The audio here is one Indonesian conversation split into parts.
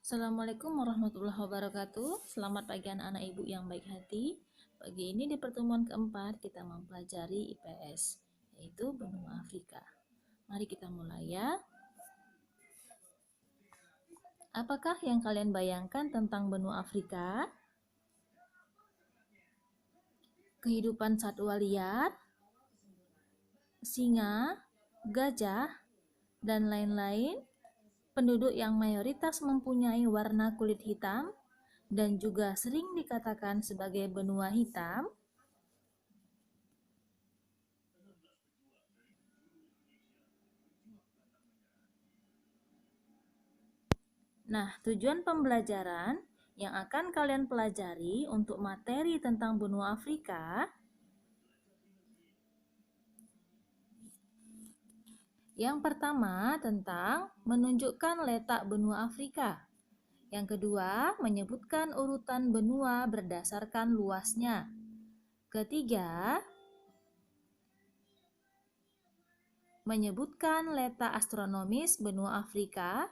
Assalamualaikum warahmatullahi wabarakatuh. Selamat pagi anak-anak ibu yang baik hati. Pagi ini di pertemuan keempat kita mempelajari IPS, yaitu benua Afrika. Mari kita mulai ya. Apakah yang kalian bayangkan tentang benua Afrika? Kehidupan satwa liar, singa, gajah, dan lain-lain. Penduduk yang mayoritas mempunyai warna kulit hitam dan juga sering dikatakan sebagai benua hitam. Nah, tujuan pembelajaran yang akan kalian pelajari untuk materi tentang benua Afrika yang pertama tentang menunjukkan letak benua Afrika. Yang kedua, menyebutkan urutan benua berdasarkan luasnya. Ketiga, menyebutkan letak astronomis benua Afrika.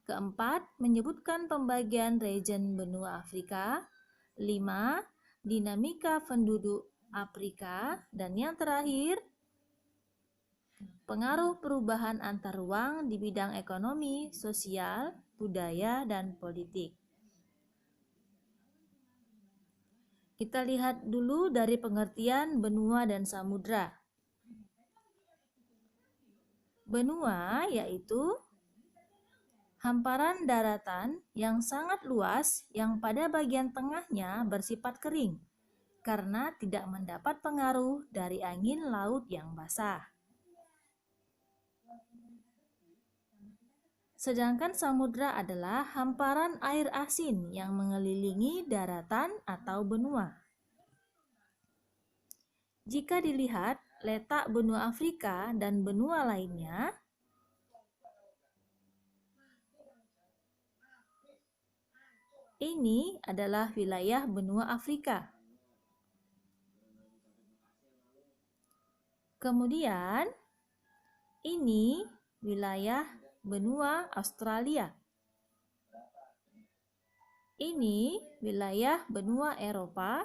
Keempat, menyebutkan pembagian region benua Afrika. 5. Dinamika penduduk Afrika. Dan yang terakhir, pengaruh perubahan antar ruang di bidang ekonomi, sosial, budaya, dan politik. Kita lihat dulu dari pengertian benua dan samudra. Benua yaitu hamparan daratan yang sangat luas yang pada bagian tengahnya bersifat kering karena tidak mendapat pengaruh dari angin laut yang basah. Sedangkan samudra adalah hamparan air asin yang mengelilingi daratan atau benua. Jika dilihat letak benua Afrika dan benua lainnya, ini adalah wilayah benua Afrika. Kemudian, ini wilayah benua Australia. Ini wilayah benua Eropa,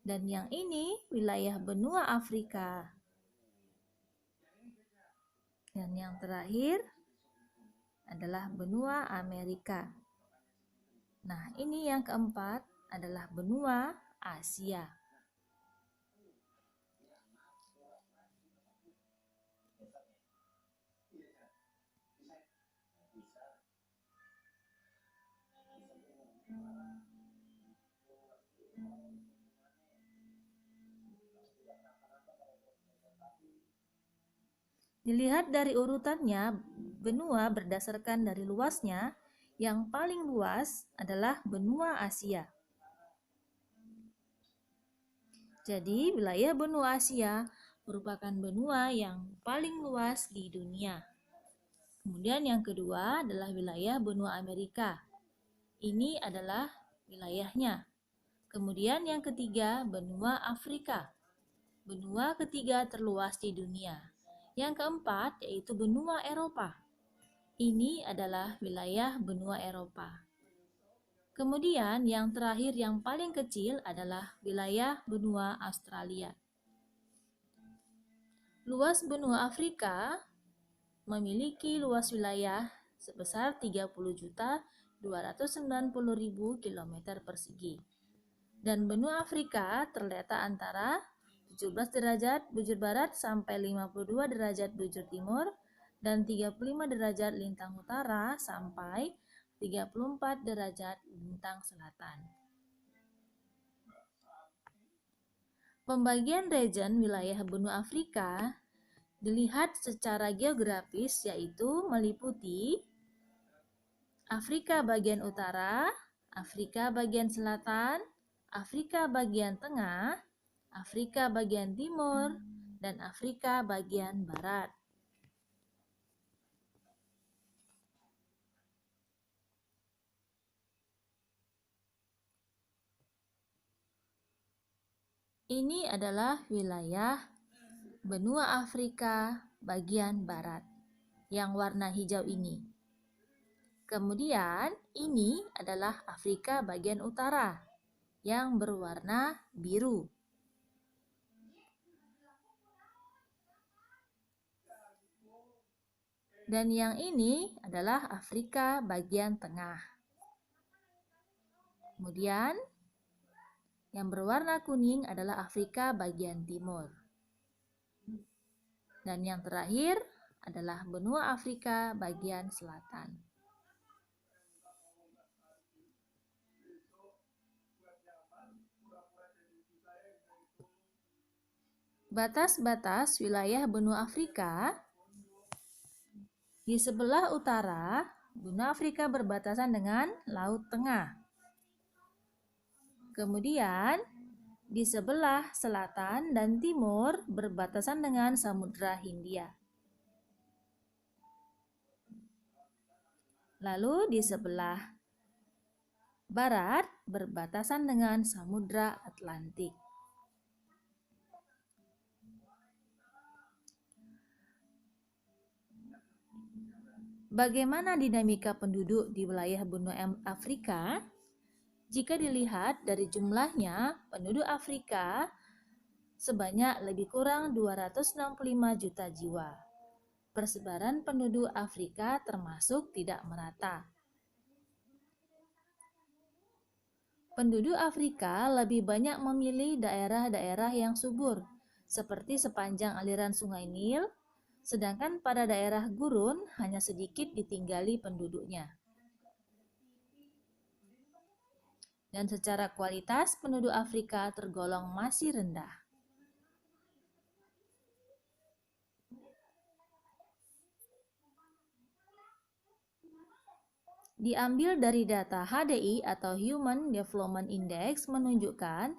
dan yang ini wilayah benua Afrika. Dan yang terakhir adalah benua Amerika. Nah, ini yang keempat adalah benua Asia. Dilihat dari urutannya, benua berdasarkan dari luasnya, yang paling luas adalah benua Asia. Jadi, wilayah benua Asia merupakan benua yang paling luas di dunia. Kemudian yang kedua adalah wilayah benua Amerika. Ini adalah wilayahnya. Kemudian yang ketiga, benua Afrika. Benua ketiga terluas di dunia. Yang keempat yaitu benua Eropa. Ini adalah wilayah benua Eropa. Kemudian yang terakhir yang paling kecil adalah wilayah benua Australia. Luas benua Afrika memiliki luas wilayah sebesar 30.290.000 km persegi. Dan benua Afrika terletak antara 17 derajat bujur barat sampai 52 derajat bujur timur dan 35 derajat lintang utara sampai 34 derajat lintang selatan. Pembagian region wilayah benua Afrika dilihat secara geografis yaitu meliputi Afrika bagian utara, Afrika bagian selatan, Afrika bagian tengah, Afrika bagian timur, dan Afrika bagian barat. Ini adalah wilayah benua Afrika bagian barat yang warna hijau ini. Kemudian ini adalah Afrika bagian utara yang berwarna biru. Dan yang ini adalah Afrika bagian tengah. Kemudian yang berwarna kuning adalah Afrika bagian timur. Dan yang terakhir adalah benua Afrika bagian selatan. Batas-batas wilayah benua Afrika. Di sebelah utara, benua Afrika berbatasan dengan Laut Tengah. Kemudian, di sebelah selatan dan timur berbatasan dengan Samudra Hindia. Lalu di sebelah barat berbatasan dengan Samudra Atlantik. Bagaimana dinamika penduduk di wilayah benua Afrika? Jika dilihat dari jumlahnya, penduduk Afrika sebanyak lebih kurang 265 juta jiwa. Persebaran penduduk Afrika termasuk tidak merata. Penduduk Afrika lebih banyak memilih daerah-daerah yang subur, seperti sepanjang aliran Sungai Nil, sedangkan pada daerah gurun hanya sedikit ditinggali penduduknya. Dan secara kualitas penduduk Afrika tergolong masih rendah. Diambil dari data HDI atau Human Development Index menunjukkan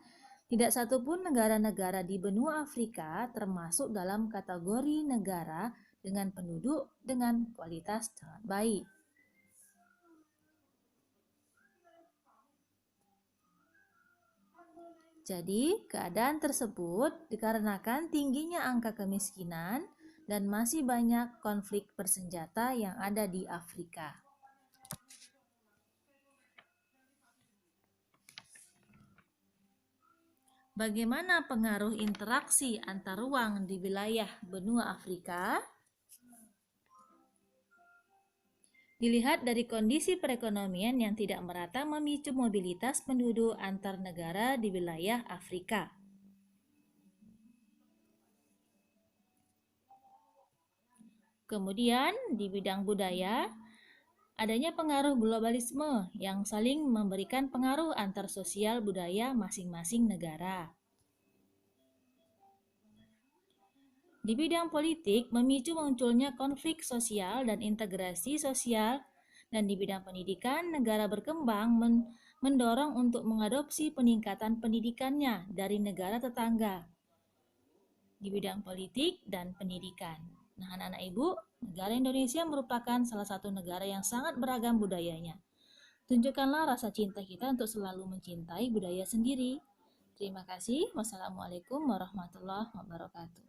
tidak satupun negara-negara di benua Afrika termasuk dalam kategori negara dengan penduduk dengan kualitas sangat baik. Jadi, keadaan tersebut dikarenakan tingginya angka kemiskinan dan masih banyak konflik bersenjata yang ada di Afrika. Bagaimana pengaruh interaksi antar ruang di wilayah benua Afrika? Dilihat dari kondisi perekonomian yang tidak merata memicu mobilitas penduduk antar negara di wilayah Afrika. Kemudian di bidang budaya, adanya pengaruh globalisme yang saling memberikan pengaruh antar sosial budaya masing-masing negara. Di bidang politik, memicu munculnya konflik sosial dan integrasi sosial, dan di bidang pendidikan, negara berkembang mendorong untuk mengadopsi peningkatan pendidikannya dari negara tetangga. Di bidang politik dan pendidikan. Nah, anak-anak ibu, negara Indonesia merupakan salah satu negara yang sangat beragam budayanya. Tunjukkanlah rasa cinta kita untuk selalu mencintai budaya sendiri. Terima kasih. Wassalamualaikum warahmatullahi wabarakatuh.